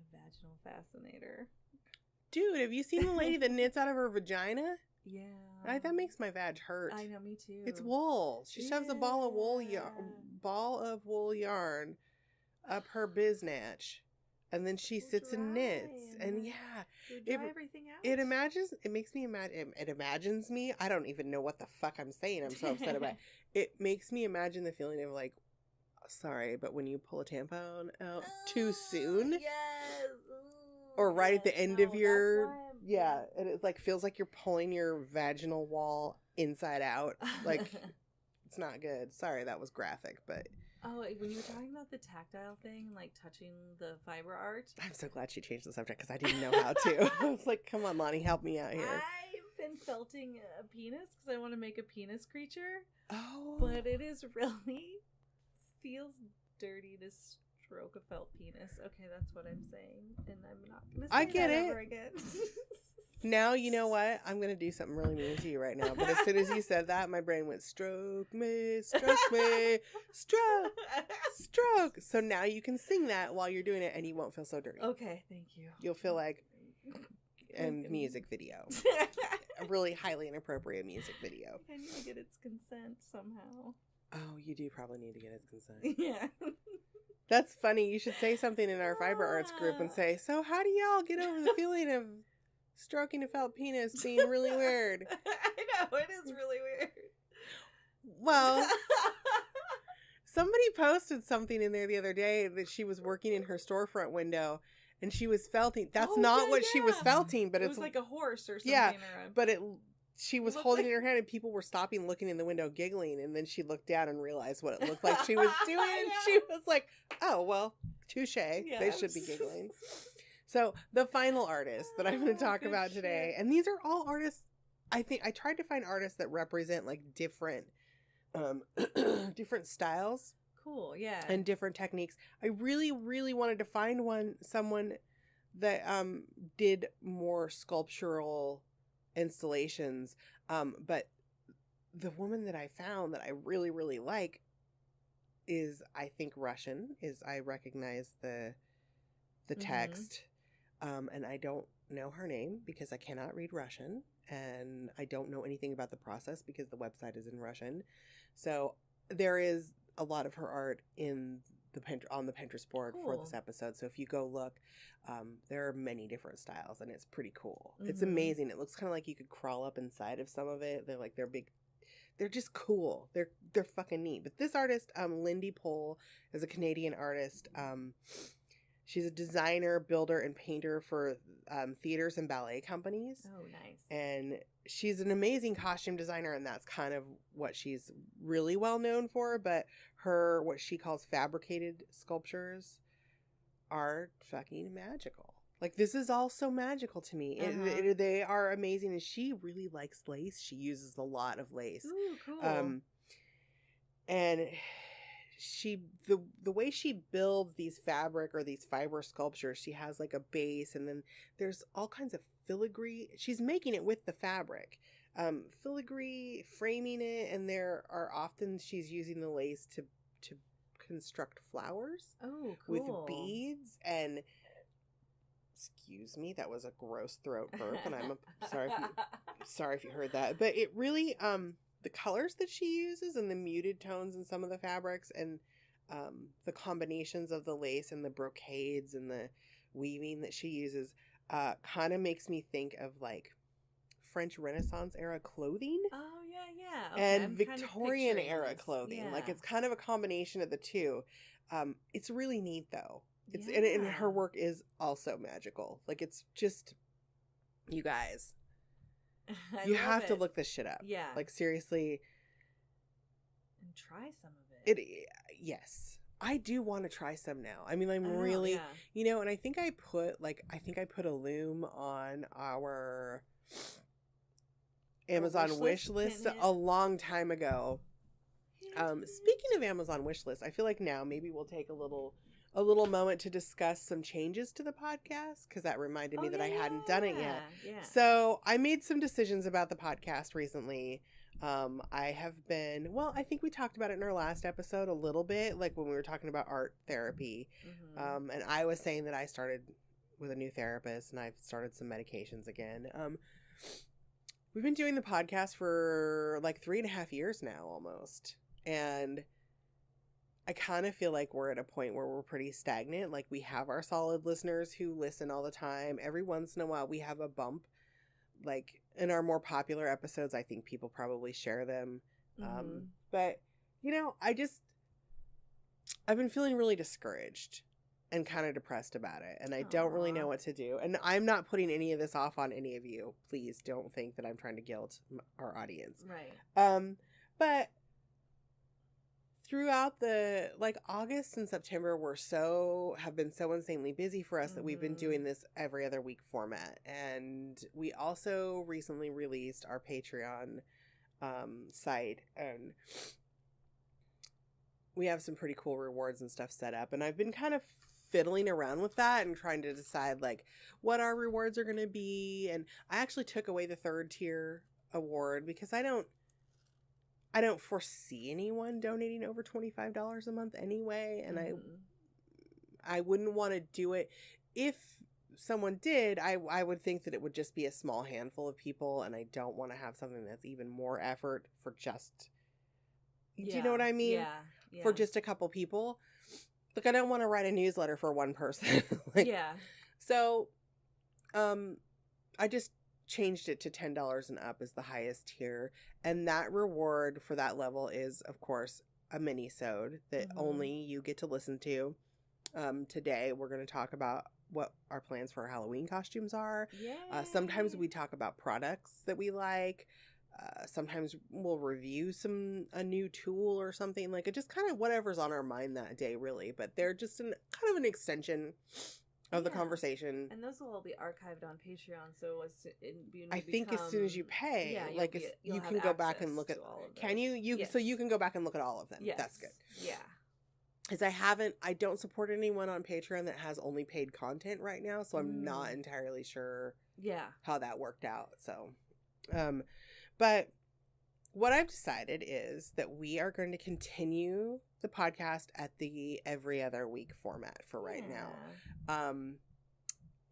A vaginal fascinator. Dude, have you seen the lady that knits out of her vagina? Yeah. That makes my vag hurt. I know, me too. It's wool. She shoves a ball of wool yarn up her biznatch. And then she sits and knits. And yeah. Dry everything out. It imagines me. I don't even know what the fuck I'm saying. I'm so upset about it. It makes me imagine the feeling of like, sorry, but when you pull a tampon out too soon. Yes. Or right at the end of your... Yeah. And it like feels like you're pulling your vaginal wall inside out. Like, it's not good. Sorry, that was graphic, but... Oh, when you were talking about the tactile thing, like touching the fiber art. I'm so glad she changed the subject because I didn't know how to. I was like, come on, Lonnie, help me out here. I've been felting a penis because I want to make a penis creature. Oh. But it is really feels dirty to stroke a felt penis. Okay, that's what I'm saying. And I'm not going to say that ever again. Now, you know what? I'm going to do something really mean to you right now. But as soon as you said that, my brain went, stroke me, stroke, stroke. So now you can sing that while you're doing it and you won't feel so dirty. Okay, thank you. You'll feel like a music video. A really highly inappropriate music video. I need to get its consent somehow. Oh, you do probably need to get its consent. Yeah. That's funny. You should say something in our fiber arts group and say, so how do y'all get over the feeling of stroking a felt penis being really weird? I know, it is really weird. Well, somebody posted something in there the other day that she was working in her storefront window and she was felting. That's not what she was felting, but it was like a horse or something. Yeah, but she was holding it in her hand and people were stopping, looking in the window, giggling, and then she looked down and realized what it looked like she was doing. And she was like, oh, well, touche. Yeah, they should be giggling. So the final artist that I'm going to talk about today, and these are all artists, I think I tried to find artists that represent like different different styles. Cool, yeah. And different techniques. I really, really wanted to find someone that did more sculptural installations. But the woman that I found that I really, really like is, I think, Russian. I recognize the text. And I don't know her name because I cannot read Russian, and I don't know anything about the process because the website is in Russian. So there is a lot of her art in on the Pinterest board for this episode. So if you go look, there are many different styles, and it's pretty cool. It's amazing. It looks kind of like you could crawl up inside of some of it. They're big. They're just cool. They're fucking neat. But this artist, Lindy Pole, is a Canadian artist. She's a designer, builder, and painter for theaters and ballet companies. Oh, nice. And she's an amazing costume designer, and that's kind of what she's really well known for. But what she calls fabricated sculptures are fucking magical. Like, this is all so magical to me. They are amazing, and she really likes lace. She uses a lot of lace. Ooh, cool. And the way she builds these fabric or these fiber sculptures, she has like a base, and then there's all kinds of filigree. She's making it with the fabric, filigree, framing it, and there are often she's using the lace to construct flowers. Oh, cool. With beads. And excuse me, that was a gross throat burp, and I'm sorry if you heard that, but it really the colors that she uses and the muted tones in some of the fabrics, and the combinations of the lace and the brocades and the weaving that she uses kind of makes me think of like French Renaissance era clothing. Oh, yeah. Okay, and I'm Victorian kind of era this. clothing. Yeah. Like, it's kind of a combination of the two. It's really neat, though. It's Yeah. and her work is also magical. Like, it's just, you guys, you have to look this shit up. Yeah. Like, seriously. And try some of it. Yes. I do want to try some now. I mean, I'm I know, really, yeah. you know, and I think I put a Loom on our Amazon wish list a long time ago. Speaking of Amazon wish list, I feel like now maybe we'll take a little moment to discuss some changes to the podcast, because that reminded me that I hadn't done it yet. Yeah. So I made some decisions about the podcast recently. I have been, well, I think we talked about it in our last episode a little bit, like when we were talking about art therapy. Mm-hmm. And I was saying that I started with a new therapist and I've started some medications again. We've been doing the podcast for like 3.5 years now almost. And I kind of feel like we're at a point where we're pretty stagnant. Like, we have our solid listeners who listen all the time. Every once in a while we have a bump. Like, in our more popular episodes, I think people probably share them. Mm-hmm. But, you know, I've been feeling really discouraged and kind of depressed about it. And I don't really know what to do. And I'm not putting any of this off on any of you. Please don't think that I'm trying to guilt our audience. Right. But throughout the, like, August and September have been so insanely busy for us that we've been doing this every other week format. And we also recently released our Patreon site, and we have some pretty cool rewards and stuff set up. And I've been kind of fiddling around with that and trying to decide like what our rewards are going to be. And I actually took away the 3rd tier award because I don't foresee anyone donating over $25 a month anyway. And I wouldn't want to do it. If someone did, I would think that it would just be a small handful of people. And I don't want to have something that's even more effort for just, do you know what I mean? Yeah. For just a couple people. Like, I don't want to write a newsletter for one person. Like, yeah. So, I just changed it to $10 and up as the highest tier, and that reward for that level is, of course, a mini-sode that only you get to listen to. Today we're going to talk about what our plans for our Halloween costumes are. Sometimes we talk about products that we like. Sometimes we'll review a new tool or something. Like, it just kind of whatever's on our mind that day, really. But they're just kind of an extension of the conversation. And those will all be archived on Patreon. So I think as soon as you pay, you can go back and look at all of them. Can you? Yes. So you can go back and look at all of them. Yes. That's good. Yeah. Because I don't support anyone on Patreon that has only paid content right now. So I'm not entirely sure how that worked out. So, but what I've decided is that we are going to continue the podcast at the every other week format for right now.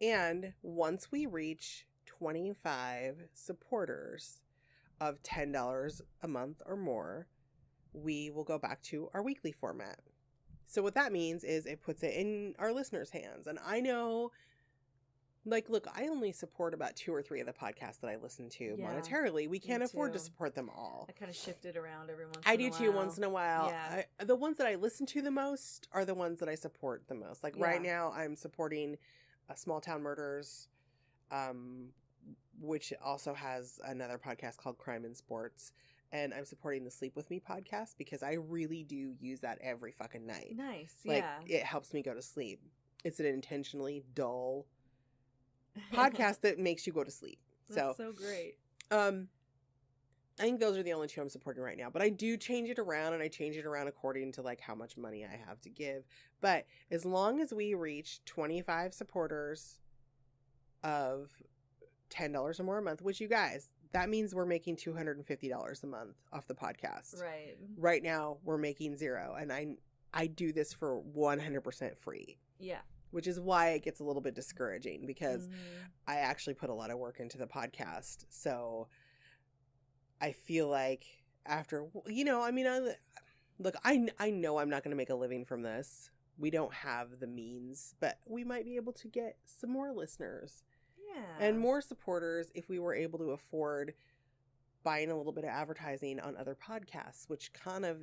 And once we reach 25 supporters of $10 a month or more, we will go back to our weekly format. So what that means is it puts it in our listeners' hands. And I know, like, look, I only support about 2 or 3 of the podcasts that I listen to monetarily. We can't afford to support them all. I kind of shift it around every once in a while. I do too, once in a while. Yeah. The ones that I listen to the most are the ones that I support the most. Like, right now, I'm supporting Small Town Murders, which also has another podcast called Crime in Sports. And I'm supporting the Sleep With Me podcast because I really do use that every fucking night. Nice, like, it helps me go to sleep. It's an intentionally dull podcast that makes you go to sleep. That's so great. I think those are the only two I'm supporting right now. But I do change it around, and I change it around according to like how much money I have to give. But as long as we reach 25 supporters of $10 or more a month, which you guys, that means we're making $250 a month off the podcast. Right. Right now, we're making zero, and I do this for 100% free. Yeah. Which is why it gets a little bit discouraging, because I actually put a lot of work into the podcast. So I feel like after, you know, I mean, look, I know I'm not going to make a living from this. We don't have the means, but we might be able to get some more listeners. Yeah. And more supporters if we were able to afford buying a little bit of advertising on other podcasts, which kind of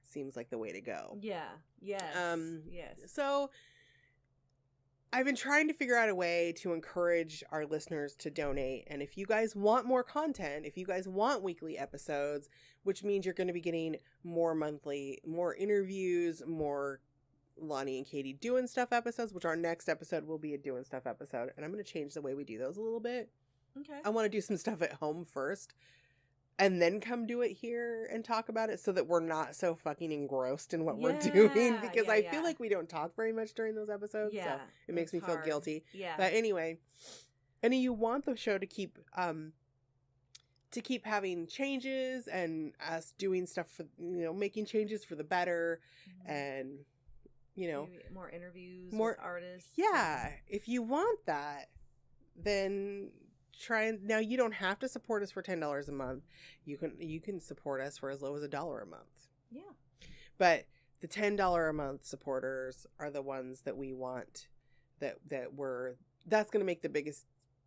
seems like the way to go. Yeah. Yes. Yes. So I've been trying to figure out a way to encourage our listeners to donate. And if you guys want more content, if you guys want weekly episodes, which means you're going to be getting more monthly, more interviews, more Lonnie and Katie doing stuff episodes, which our next episode will be a doing stuff episode. And I'm going to change the way we do those a little bit. Okay. I want to do some stuff at home first and then come do it here and talk about it so that we're not so fucking engrossed in what we're doing, because I feel like we don't talk very much during those episodes. Yeah, so it makes me feel guilty. Yeah. But anyway, and you want the show to keep having changes and us doing stuff for, you know, making changes for the better, and you know, maybe more interviews more with artists. Yeah. If you want that, then try and, now you don't have to support us for $10 a month. You can support us for as low as $1 a month. Yeah. But the $10 a month supporters are the ones that we want, that's going to make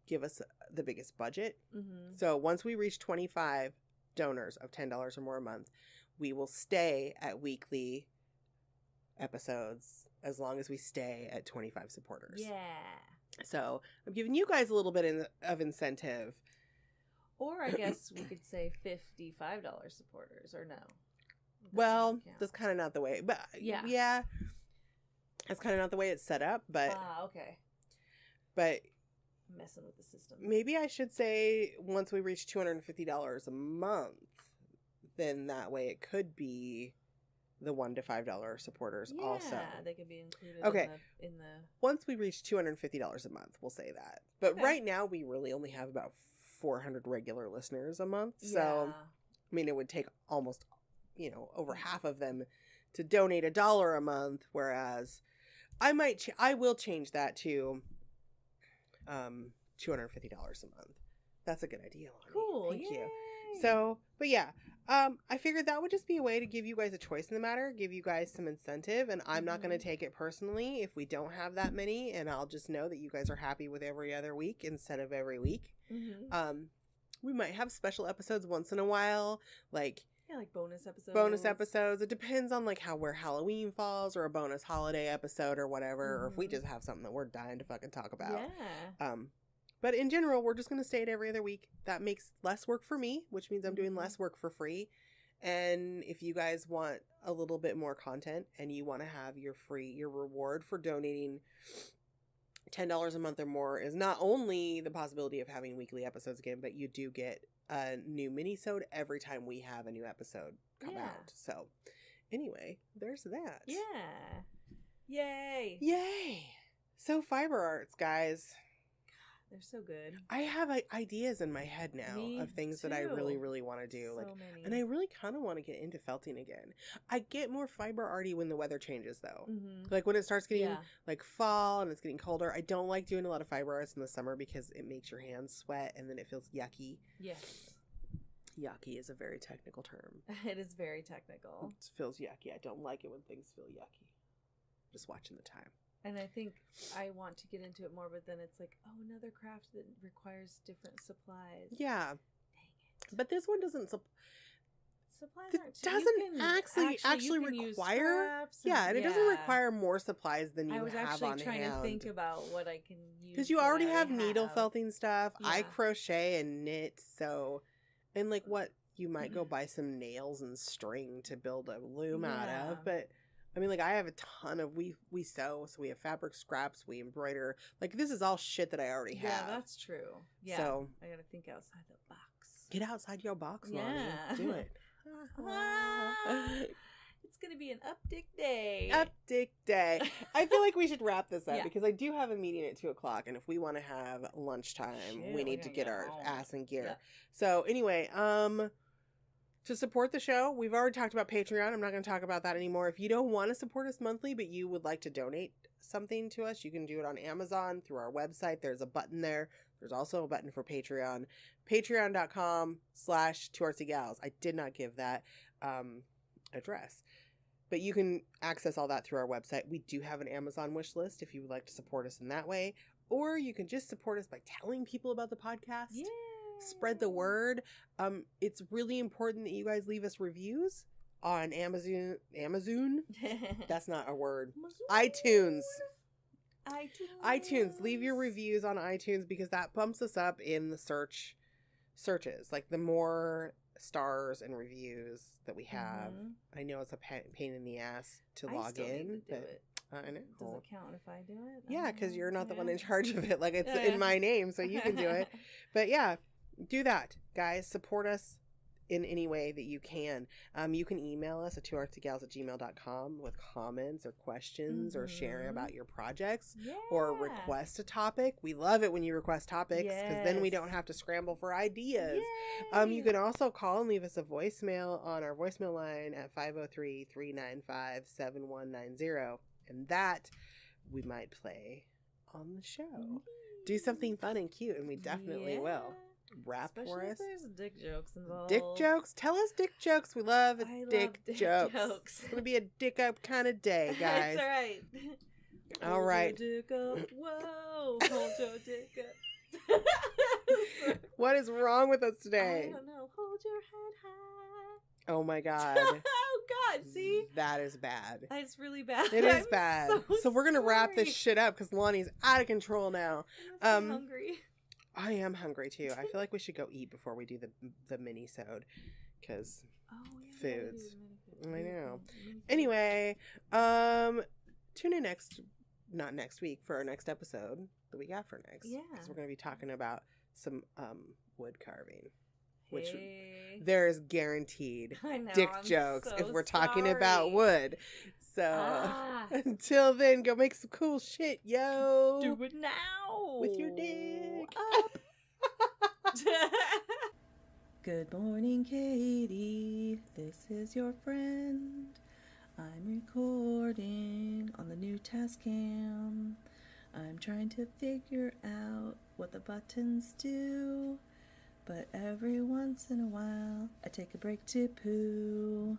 give us the biggest budget. Mm-hmm. So once we reach 25 donors of $10 or more a month, we will stay at weekly episodes as long as we stay at 25 supporters. Yeah. So I'm giving you guys a little bit of incentive. Or I guess we could say $55 supporters, or no? Well, that's kind of not the way, but yeah, that's kind of not the way it's set up. But okay. But I'm messing with the system. Maybe I should say once we reach $250 a month, then that way it could be the $1 to $5 supporters also. Yeah, they could be included. Okay. In the Once we reach $250 a month, we'll say that. But right now we really only have about 400 regular listeners a month. So, I mean, it would take almost, you know, over half of them to donate $1 a month, whereas I will change that to $250 a month. That's a good idea, Lonnie. Cool. Thank you. So, but yeah, I figured that would just be a way to give you guys a choice in the matter, give you guys some incentive, and I'm not going to take it personally if we don't have that many, and I'll just know that you guys are happy with every other week instead of every week. Mm-hmm. We might have special episodes once in a while, like bonus episodes. Bonus episodes. It depends on like where Halloween falls, or a bonus holiday episode or whatever, or if we just have something that we're dying to fucking talk about. Yeah. But in general, we're just going to stay at every other week. That makes less work for me, which means I'm doing less work for free. And if you guys want a little bit more content and you want to have your reward for donating $10 a month or more, is not only the possibility of having weekly episodes again, but you do get a new mini-sode every time we have a new episode come out. So anyway, there's that. Yeah. Yay. Yay. So fiber arts, guys. They're so good. I have ideas in my head now of things that I really, really want to do. So many. And I really kind of want to get into felting again. I get more fiber arty when the weather changes, though. Mm-hmm. Like when it starts getting like fall and it's getting colder. I don't like doing a lot of fiber arts in the summer because it makes your hands sweat and then it feels yucky. Yes. Yucky is a very technical term. It is very technical. It feels yucky. I don't like it when things feel yucky. Just watching the time. And I think I want to get into it more, but then it's like, another craft that requires different supplies. Yeah. Dang it. But this one doesn't supplies aren't doesn't actually require. Yeah, and it doesn't require more supplies than you have on hand. I was actually trying to think about what I can use. Because you already have needle felting stuff. Yeah. I crochet and knit, so, and like what you might go buy some nails and string to build a loom out of, but. I mean, like, I have a ton of, we sew, so we have fabric scraps, we embroider. Like, this is all shit that I already have. Yeah, that's true. Yeah. So, I gotta think outside the box. Get outside your box, Lonnie. Yeah. Do it. It's going to be an updick day. Updick day. I feel like we should wrap this up Yeah. because I do have a meeting at 2:00, and if we want to have lunchtime, Shit, we we need to gotta get get our home. ass in gear. Yeah. So anyway, to support the show, we've already talked about Patreon. I'm not going to talk about that anymore. If you don't want to support us monthly, but you would like to donate something to us, you can do it on Amazon through our website. There's a button there. There's also a button for Patreon. Patreon.com/2artsygals. I did not give that address. But you can access all that through our website. We do have an Amazon wish list if you would like to support us in that way. Or you can just support us by telling people about the podcast. Yeah. Spread the word. It's really important that you guys leave us reviews on Amazon. That's not a word. iTunes. Leave your reviews on iTunes because that bumps us up in the searches. Like the more stars and reviews that we have, I know it's a pain in the ass to log in, but I know. Does it count if I do it? Yeah, because you're not the one in charge of it. Like it's in my name, so you can do it. But yeah, do that, guys. Support us in any way that you can. You can email us at 2artsygals@gmail.com with comments or questions or sharing about your projects or request a topic. We love it when you request topics because then we don't have to scramble for ideas. You can also call and leave us a voicemail on our voicemail line at 503-395-7190, and that we might play on the show. Do something fun and cute, and we definitely will. Rap Especially for if us. there's dick jokes involved. Dick jokes? Tell us dick jokes. We love dick jokes. Jokes. It's going to be a dick up kind of day, guys. It's all right. All right. Hold your dick up. Whoa. Hold your dick up. What is wrong with us today? I don't know. Hold your head high. Oh my God. Oh God. See? That is bad. It's really bad. It is I'm bad. So we're going to wrap this sorry. shit up because Lonnie's out of control now. I'm hungry. I am hungry too. I feel like we should go eat before we do the mini-sode because foods. I know. Anyway, tune in not next week for our next episode, the week after next. Yeah. Because we're going to be talking about some wood carving. Which Hey. there's guaranteed I know, dick I'm jokes so if we're talking about sorry. wood. So until then, go make some cool shit, yo. Do it now. With your dick. Up. Good morning, Katie. This is your friend. I'm recording on the new Tascam. I'm trying to figure out what the buttons do. But every once in a while, I take a break to poo.